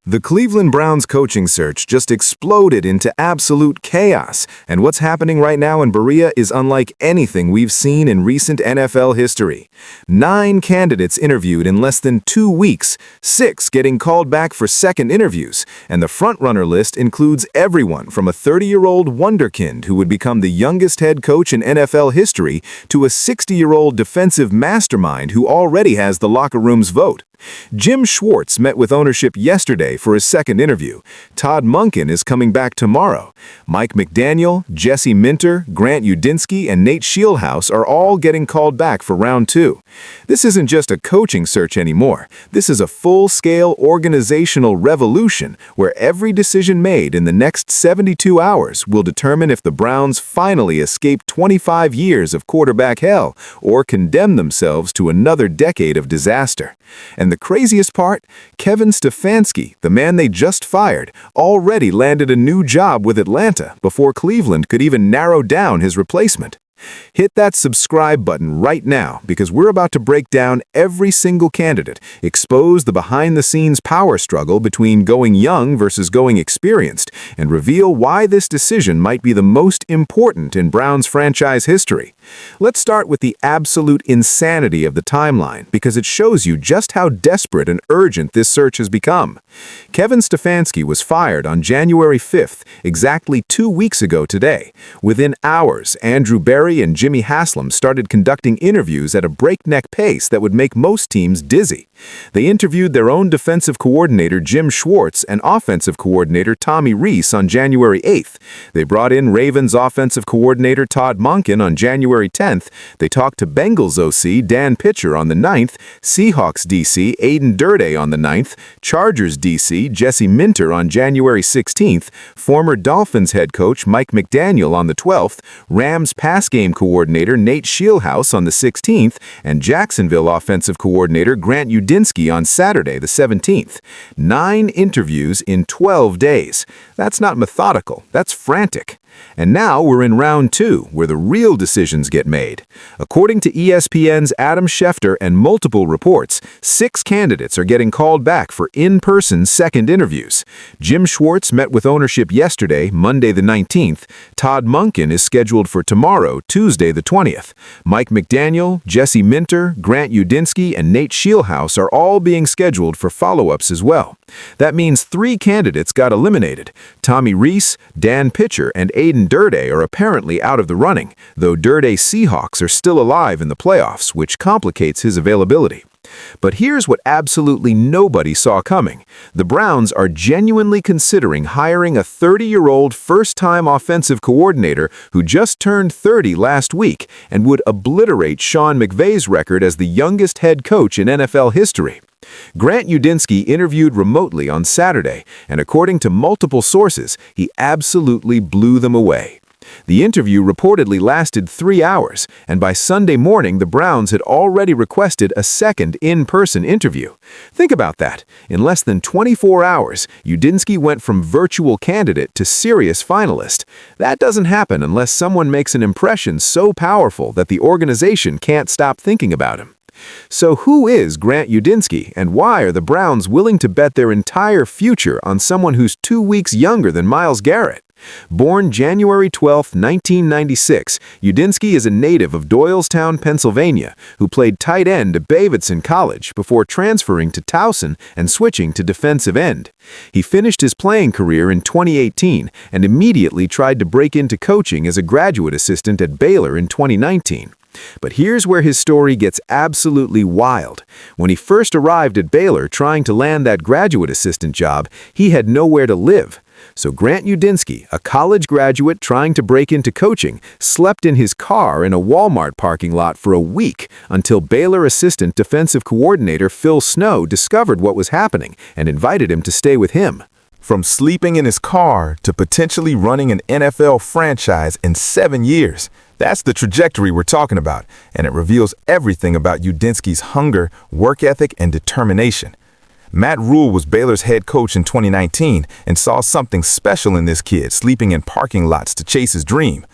The Cleveland Browns coaching search just exploded into absolute chaos, and what's happening right now in Berea is unlike anything we've seen in recent NFL history. 9 candidates interviewed in less than 2 weeks, 6 getting called back for second interviews, and the frontrunner list includes everyone from a 30-year-old wunderkind who would become the youngest head coach in NFL history to a 60-year-old defensive mastermind who already has the locker room's vote. Jim Schwartz met with ownership yesterday for his second interview. Todd Monkin is coming back tomorrow. Mike McDaniel, Jesse Minter, Grant Udinsky, and Nate Scheelhaase are all getting called back for round 2. This isn't just a coaching search anymore. This is a full-scale organizational revolution where every decision made in the next 72 hours will determine if the Browns finally escape 25 years of quarterback hell or condemn themselves to another decade of disaster. And the craziest part, Kevin Stefanski, the man they just fired, already landed a new job with Atlanta before Cleveland could even narrow down his replacement. Hit that subscribe button right now because we're about to break down every single candidate, expose the behind-the-scenes power struggle between going young versus going experienced, and reveal why this decision might be the most important in Browns franchise history. Let's start with the absolute insanity of the timeline because it shows you just how desperate and urgent this search has become. Kevin Stefanski was fired on January 5th, exactly 2 weeks ago today. Within hours, Andrew Berry and Jimmy Haslam started conducting interviews at a breakneck pace that would make most teams dizzy. They interviewed their own defensive coordinator Jim Schwartz and offensive coordinator Tommy Rees on January 8th. They brought in Ravens offensive coordinator Todd Monkin on January 10th. They talked to Bengals OC Dan Pitcher on the 9th, Seahawks DC Aiden Durde on the 9th, Chargers DC Jesse Minter on January 16th, former Dolphins head coach Mike McDaniel on the 12th, Rams pass game coordinator Nate Scheelhaase on the 16th, and Jacksonville offensive coordinator Grant Udinsky on Saturday the 17th. 9 interviews in 12 days. That's not methodical, that's frantic. And now we're in round 2, where the real decisions get made. According to ESPN's Adam Schefter and multiple reports, 6 candidates are getting called back for in-person second interviews. Jim Schwartz met with ownership yesterday, Monday the 19th. Todd Monkin is scheduled for tomorrow, Tuesday the 20th. Mike McDaniel, Jesse Minter, Grant Udinsky, and Nate Scheelhaase are all being scheduled for follow-ups as well. That means 3 candidates got eliminated. Tommy Rees, Dan Pitcher, and Aiden Durde are apparently out of the running, though Durde's Seahawks are still alive in the playoffs, which complicates his availability. But here's what absolutely nobody saw coming. The Browns are genuinely considering hiring a 30-year-old first-time offensive coordinator who just turned 30 last week and would obliterate Sean McVay's record as the youngest head coach in NFL history. Grant Udinsky interviewed remotely on Saturday, and according to multiple sources, he absolutely blew them away. The interview reportedly lasted 3 hours, and by Sunday morning, the Browns had already requested a second in-person interview. Think about that. In less than 24 hours, Udinsky went from virtual candidate to serious finalist. That doesn't happen unless someone makes an impression so powerful that the organization can't stop thinking about him. So who is Grant Udinsky, and why are the Browns willing to bet their entire future on someone who's 2 weeks younger than Myles Garrett? Born January 12, 1996, Udinsky is a native of Doylestown, Pennsylvania, who played tight end at Davidson College before transferring to Towson and switching to defensive end. He finished his playing career in 2018 and immediately tried to break into coaching as a graduate assistant at Baylor in 2019. But here's where his story gets absolutely wild. When he first arrived at Baylor trying to land that graduate assistant job, he had nowhere to live. So Grant Udinsky, a college graduate trying to break into coaching, slept in his car in a Walmart parking lot for a week until Baylor assistant defensive coordinator Phil Snow discovered what was happening and invited him to stay with him. From sleeping in his car to potentially running an NFL franchise in 7 years. That's the trajectory we're talking about, and it reveals everything about Udinsky's hunger, work ethic, and determination. Matt Rule was Baylor's head coach in 2019 and saw something special in this kid sleeping in parking lots to chase his dream.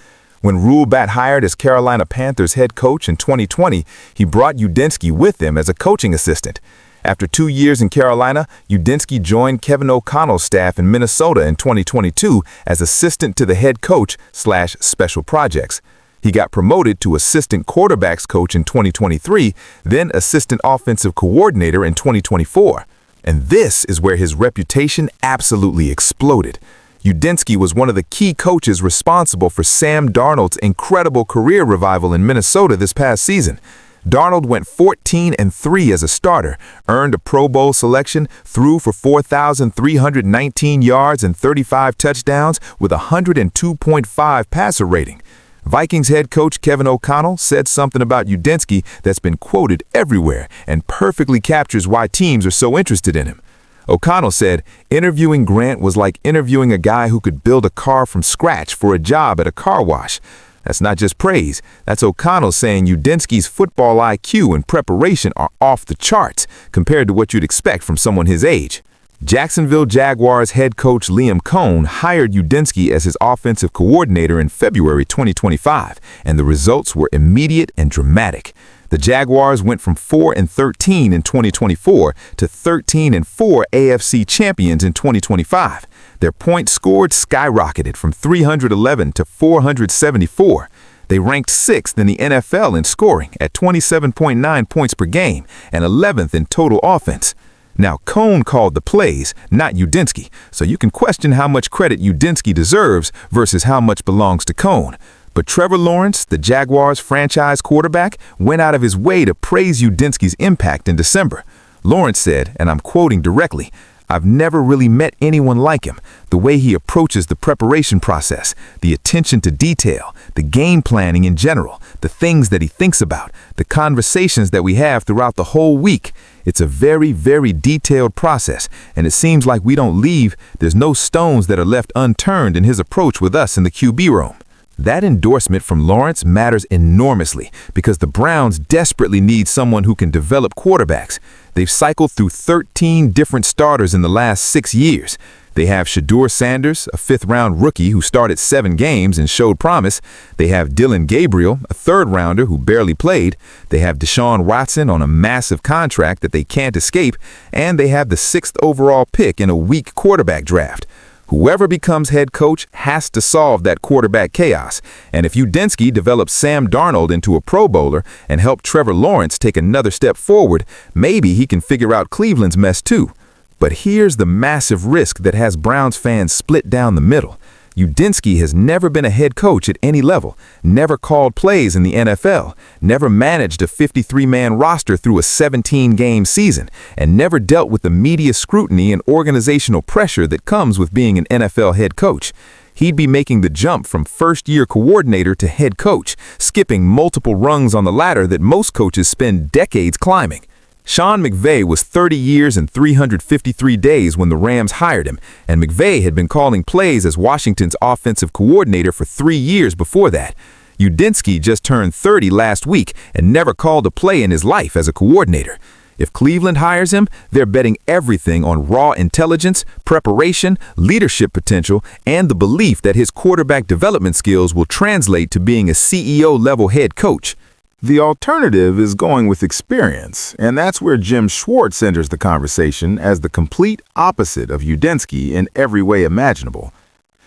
When Rule got hired as Carolina Panthers head coach in 2020, he brought Udinsky with him as a coaching assistant. After 2 years in Carolina, Udinsky joined Kevin O'Connell's staff in Minnesota in 2022 as assistant to the head coach/special projects. He got promoted to assistant quarterbacks coach in 2023, then assistant offensive coordinator in 2024. And this is where his reputation absolutely exploded. Udinsky was one of the key coaches responsible for Sam Darnold's incredible career revival in Minnesota this past season. Darnold went 14-3 as a starter, earned a Pro Bowl selection, threw for 4,319 yards and 35 touchdowns with a 102.5 passer rating. Vikings head coach Kevin O'Connell said something about Udinsky that's been quoted everywhere and perfectly captures why teams are so interested in him. O'Connell said, interviewing Grant was like interviewing a guy who could build a car from scratch for a job at a car wash. That's not just praise. That's O'Connell saying Udinsky's football IQ and preparation are off the charts compared to what you'd expect from someone his age. Jacksonville Jaguars head coach Liam Cohn hired Udinsky as his offensive coordinator in February 2025, and the results were immediate and dramatic. The Jaguars went from 4-13 in 2024 to 13-4 AFC champions in 2025. Their points scored skyrocketed from 311 to 474. They ranked 6th in the NFL in scoring at 27.9 points per game and 11th in total offense. Now, Cohn called the plays, not Udinsky, so you can question how much credit Udinsky deserves versus how much belongs to Cohn. But Trevor Lawrence, the Jaguars' franchise quarterback, went out of his way to praise Udinsky's impact in December. Lawrence said, and I'm quoting directly, "I've never really met anyone like him. The way he approaches the preparation process, the attention to detail, the game planning in general, the things that he thinks about, the conversations that we have throughout the whole week. It's a very, very detailed process, and it seems like we don't leave. There's no stones that are left unturned in his approach with us in the QB room." That endorsement from Lawrence matters enormously because the Browns desperately need someone who can develop quarterbacks. They've cycled through 13 different starters in the last 6 years. They have Shedeur Sanders, a 5th-round rookie who started 7 games and showed promise. They have Dylan Gabriel, a 3rd-rounder who barely played. They have Deshaun Watson on a massive contract that they can't escape. And they have the 6th overall pick in a weak quarterback draft. Whoever becomes head coach has to solve that quarterback chaos. And if Udinsky develops Sam Darnold into a Pro Bowler and help Trevor Lawrence take another step forward, maybe he can figure out Cleveland's mess too. But here's the massive risk that has Browns fans split down the middle. Udinsky has never been a head coach at any level, never called plays in the NFL, never managed a 53-man roster through a 17-game season, and never dealt with the media scrutiny and organizational pressure that comes with being an NFL head coach. He'd be making the jump from first-year coordinator to head coach, skipping multiple rungs on the ladder that most coaches spend decades climbing. Sean McVay was 30 years and 353 days when the Rams hired him, and McVay had been calling plays as Washington's offensive coordinator for 3 years before that. Udinsky just turned 30 last week and never called a play in his life as a coordinator. If Cleveland hires him, they're betting everything on raw intelligence, preparation, leadership potential, and the belief that his quarterback development skills will translate to being a CEO-level head coach. The alternative is going with experience, and that's where Jim Schwartz enters the conversation as the complete opposite of Udinsky in every way imaginable.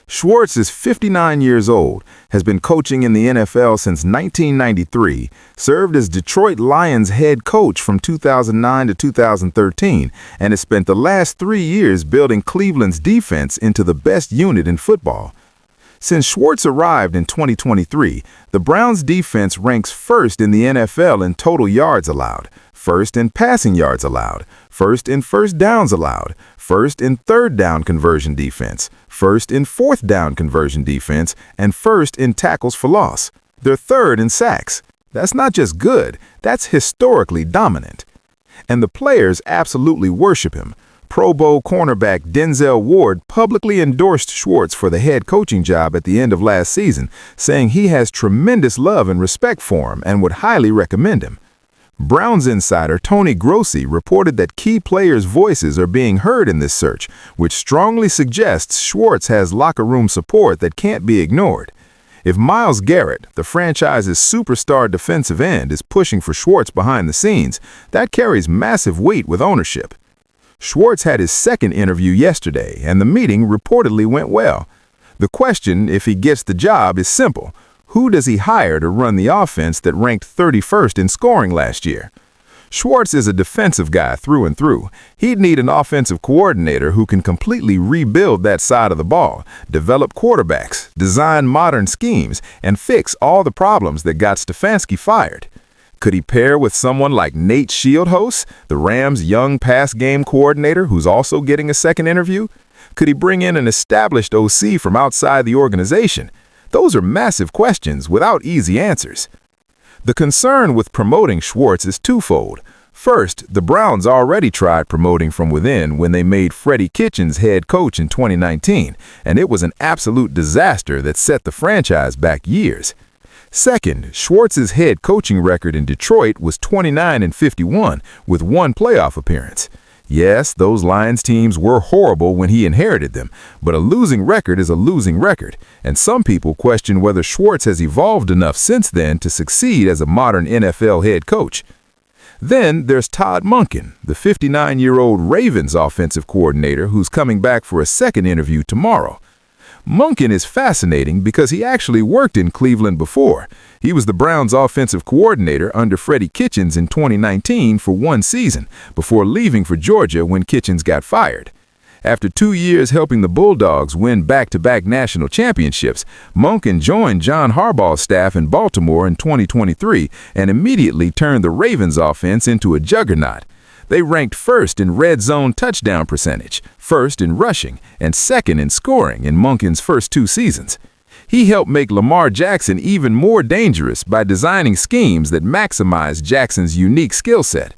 Schwartz is 59 years old, has been coaching in the NFL since 1993, served as Detroit Lions head coach from 2009 to 2013, and has spent the last 3 years building Cleveland's defense into the best unit in football. Since Schwartz arrived in 2023, the Browns' defense ranks first in the NFL in total yards allowed, first in passing yards allowed, first in first downs allowed, first in third down conversion defense, first in fourth down conversion defense, and first in tackles for loss. They're third in sacks. That's not just good, that's historically dominant. And the players absolutely worship him. Pro Bowl cornerback Denzel Ward publicly endorsed Schwartz for the head coaching job at the end of last season, saying he has tremendous love and respect for him and would highly recommend him. Browns insider Tony Grossi reported that key players' voices are being heard in this search, which strongly suggests Schwartz has locker room support that can't be ignored. If Myles Garrett, the franchise's superstar defensive end, is pushing for Schwartz behind the scenes, that carries massive weight with ownership. Schwartz had his second interview yesterday, and the meeting reportedly went well. The question, if he gets the job, is simple. Who does he hire to run the offense that ranked 31st in scoring last year? Schwartz is a defensive guy through and through. He'd need an offensive coordinator who can completely rebuild that side of the ball, develop quarterbacks, design modern schemes, and fix all the problems that got Stefanski fired. Could he pair with someone like Nate Scheelhaase, the Rams' young pass game coordinator who's also getting a second interview? Could he bring in an established OC from outside the organization? Those are massive questions without easy answers. The concern with promoting Schwartz is twofold. First, the Browns already tried promoting from within when they made Freddie Kitchens head coach in 2019, and it was an absolute disaster that set the franchise back years. Second, Schwartz's head coaching record in Detroit was 29-51 with one playoff appearance. Yes, those Lions teams were horrible when he inherited them, but a losing record is a losing record, and some people question whether Schwartz has evolved enough since then to succeed as a modern NFL head coach. Then there's Todd Monkin, the 59-year-old Ravens offensive coordinator who's coming back for a second interview tomorrow. Monken is fascinating because he actually worked in Cleveland before. He was the Browns' offensive coordinator under Freddie Kitchens in 2019 for one season, before leaving for Georgia when Kitchens got fired. After 2 years helping the Bulldogs win back-to-back national championships, Monken joined John Harbaugh's staff in Baltimore in 2023 and immediately turned the Ravens' offense into a juggernaut. They ranked first in red zone touchdown percentage, first in rushing, and second in scoring in Monken's first 2 seasons. He helped make Lamar Jackson even more dangerous by designing schemes that maximize Jackson's unique skill set.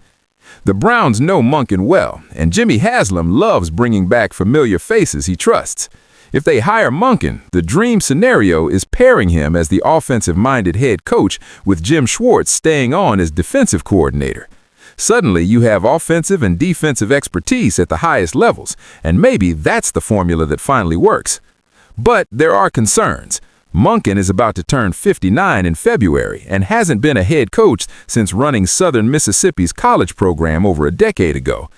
The Browns know Monken well, and Jimmy Haslam loves bringing back familiar faces he trusts. If they hire Monken, the dream scenario is pairing him as the offensive-minded head coach with Jim Schwartz staying on as defensive coordinator. Suddenly, you have offensive and defensive expertise at the highest levels, and maybe that's the formula that finally works. But there are concerns. Monken is about to turn 59 in February and hasn't been a head coach since running Southern Mississippi's college program over a decade ago.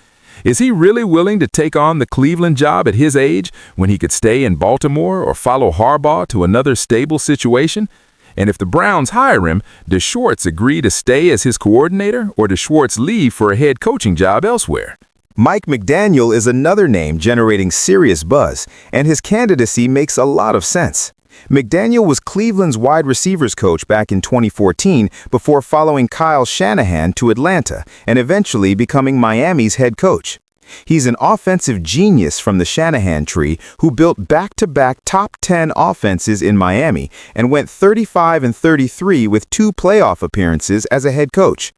Is he really willing to take on the Cleveland job at his age when he could stay in Baltimore or follow Harbaugh to another stable situation? And if the Browns hire him, does Schwartz agree to stay as his coordinator, or does Schwartz leave for a head coaching job elsewhere? Mike McDaniel is another name generating serious buzz, and his candidacy makes a lot of sense. McDaniel was Cleveland's wide receivers coach back in 2014 before following Kyle Shanahan to Atlanta and eventually becoming Miami's head coach. He's an offensive genius from the Shanahan tree who built back-to-back top 10 offenses in Miami and went 35-33 with 2 playoff appearances as a head coach.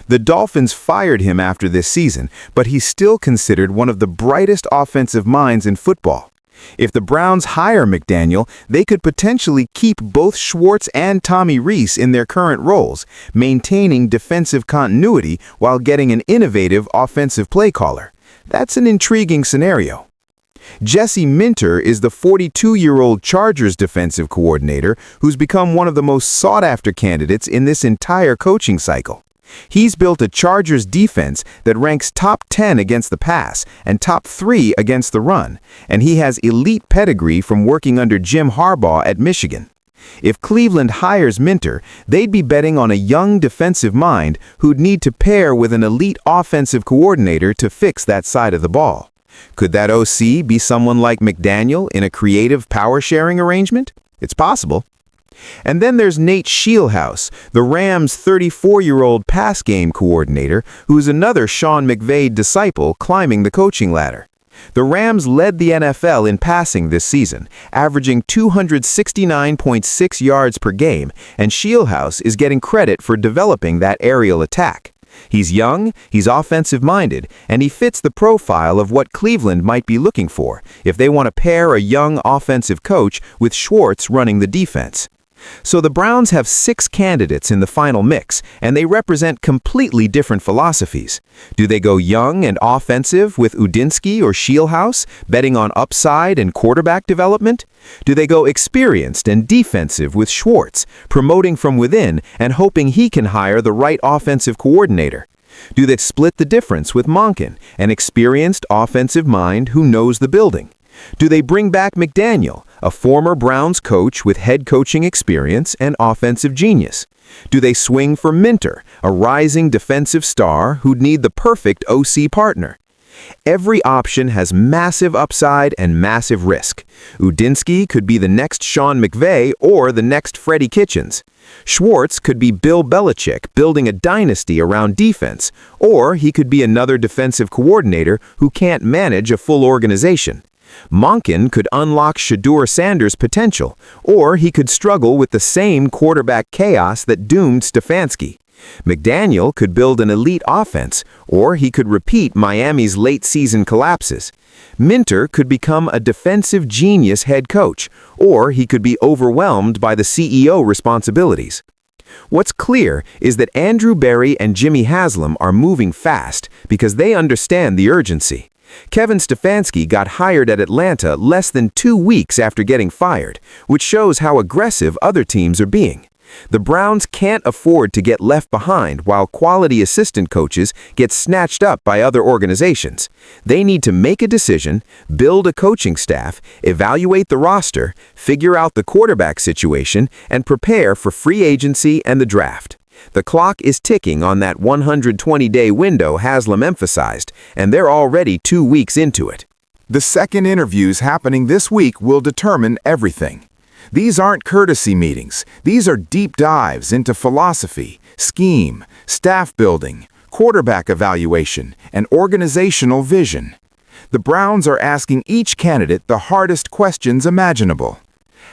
The Dolphins fired him after this season, but he's still considered one of the brightest offensive minds in football. If the Browns hire McDaniel, they could potentially keep both Schwartz and Tommy Rees in their current roles, maintaining defensive continuity while getting an innovative offensive play caller. That's an intriguing scenario. Jesse Minter is the 42-year-old Chargers defensive coordinator who's become one of the most sought-after candidates in this entire coaching cycle. He's built a Chargers defense that ranks top 10 against the pass and top 3 against the run, and he has elite pedigree from working under Jim Harbaugh at Michigan. If Cleveland hires Minter, they'd be betting on a young defensive mind who'd need to pair with an elite offensive coordinator to fix that side of the ball. Could that OC be someone like McDaniel in a creative power-sharing arrangement? It's possible. And then there's Nate Scheelhaase, the Rams' 34-year-old pass game coordinator, who's another Sean McVay disciple climbing the coaching ladder. The Rams led the NFL in passing this season, averaging 269.6 yards per game, and Scheelhaase is getting credit for developing that aerial attack. He's young, he's offensive-minded, and he fits the profile of what Cleveland might be looking for if they want to pair a young offensive coach with Schwartz running the defense. So the Browns have 6 candidates in the final mix, and they represent completely different philosophies. Do they go young and offensive with Udinsky or Scheelhaase, betting on upside and quarterback development? Do they go experienced and defensive with Schwartz, promoting from within and hoping he can hire the right offensive coordinator? Do they split the difference with Monken, an experienced offensive mind who knows the building? Do they bring back McDaniel, a former Browns coach with head coaching experience and offensive genius? Do they swing for Minter, a rising defensive star who'd need the perfect OC partner? Every option has massive upside and massive risk. Udinsky could be the next Sean McVay or the next Freddie Kitchens. Schwartz could be Bill Belichick building a dynasty around defense, or he could be another defensive coordinator who can't manage a full organization. Monken could unlock Shedeur Sanders' potential, or he could struggle with the same quarterback chaos that doomed Stefanski. McDaniel could build an elite offense, or he could repeat Miami's late-season collapses. Minter could become a defensive genius head coach, or he could be overwhelmed by the CEO responsibilities. What's clear is that Andrew Berry and Jimmy Haslam are moving fast because they understand the urgency. Kevin Stefanski got hired at Atlanta less than 2 weeks after getting fired, which shows how aggressive other teams are being. The Browns can't afford to get left behind while quality assistant coaches get snatched up by other organizations. They need to make a decision, build a coaching staff, evaluate the roster, figure out the quarterback situation, and prepare for free agency and the draft. The clock is ticking on that 120-day window Haslam emphasized, and they're already 2 weeks into it. The second interviews happening this week will determine everything. These aren't courtesy meetings. These are deep dives into philosophy, scheme, staff building, quarterback evaluation, and organizational vision. The Browns are asking each candidate the hardest questions imaginable.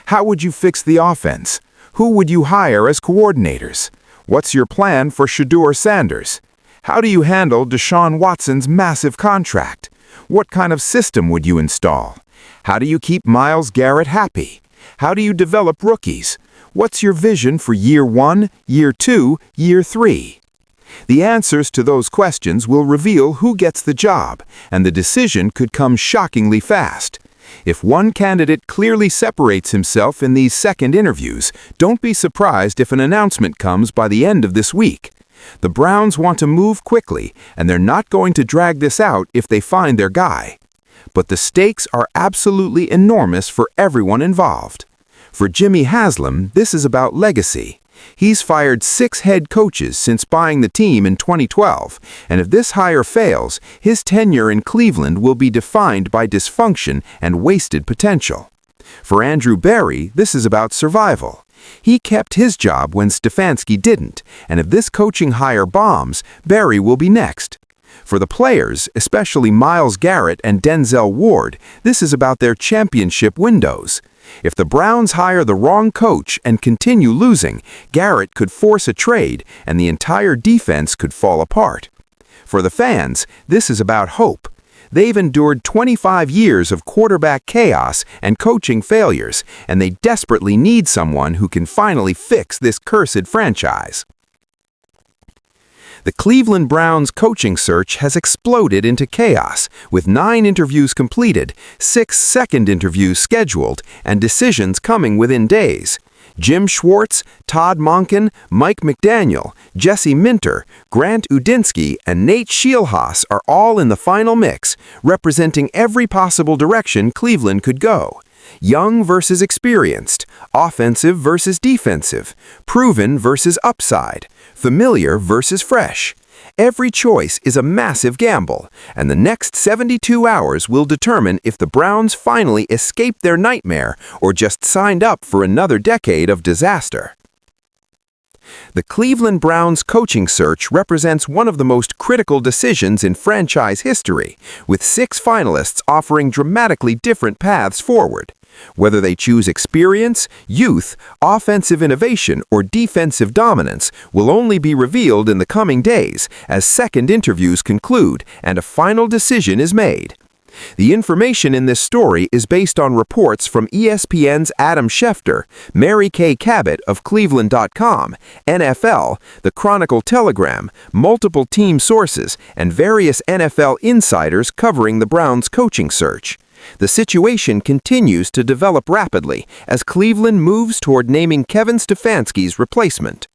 How would you fix the offense? Who would you hire as coordinators? What's your plan for Shedeur Sanders? How do you handle Deshaun Watson's massive contract? What kind of system would you install? How do you keep Myles Garrett happy? How do you develop rookies? What's your vision for year 1, year 2, year 3? The answers to those questions will reveal who gets the job, and the decision could come shockingly fast. If one candidate clearly separates himself in these second interviews, don't be surprised if an announcement comes by the end of this week. The Browns want to move quickly, and they're not going to drag this out if they find their guy. But the stakes are absolutely enormous for everyone involved. For Jimmy Haslam, this is about legacy. He's fired 6 head coaches since buying the team in 2012, and if this hire fails, his tenure in Cleveland will be defined by dysfunction and wasted potential. For Andrew Berry, this is about survival. He kept his job when Stefanski didn't, and if this coaching hire bombs, Berry will be next. For the players, especially Myles Garrett and Denzel Ward, this is about their championship windows. If the Browns hire the wrong coach and continue losing, Garrett could force a trade and the entire defense could fall apart. For the fans, this is about hope. They've endured 25 years of quarterback chaos and coaching failures, and they desperately need someone who can finally fix this cursed franchise. The Cleveland Browns coaching search has exploded into chaos, with 9 interviews completed, 6 second interviews scheduled, and decisions coming within days. Jim Schwartz, Todd Monkin, Mike McDaniel, Jesse Minter, Grant Udinsky, and Nate Scheelhaase are all in the final mix, representing every possible direction Cleveland could go. Young versus experienced, offensive versus defensive, proven versus upside, familiar versus fresh. Every choice is a massive gamble, and the next 72 hours will determine if the Browns finally escaped their nightmare or just signed up for another decade of disaster. The Cleveland Browns coaching search represents one of the most critical decisions in franchise history, with 6 finalists offering dramatically different paths forward. Whether they choose experience, youth, offensive innovation, or defensive dominance will only be revealed in the coming days as second interviews conclude and a final decision is made. The information in this story is based on reports from ESPN's Adam Schefter, Mary Kay Cabot of Cleveland.com, NFL, the Chronicle-Telegram, multiple team sources, and various NFL insiders covering the Browns' coaching search. The situation continues to develop rapidly as Cleveland moves toward naming Kevin Stefanski's replacement.